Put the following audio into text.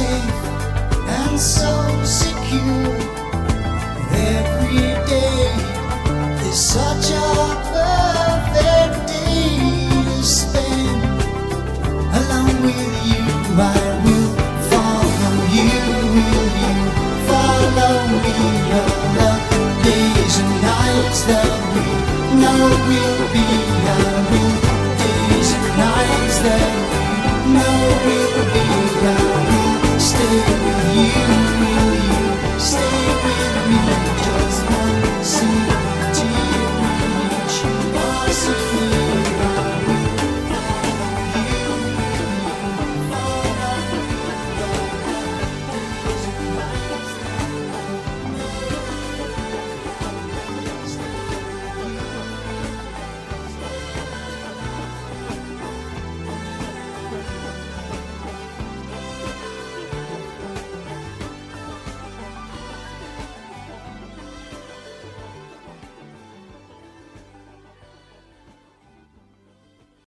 safe and so secure. Every day is such a perfect day to spend along with you. I will follow you. Will you follow me? All the days and nights that we know we'll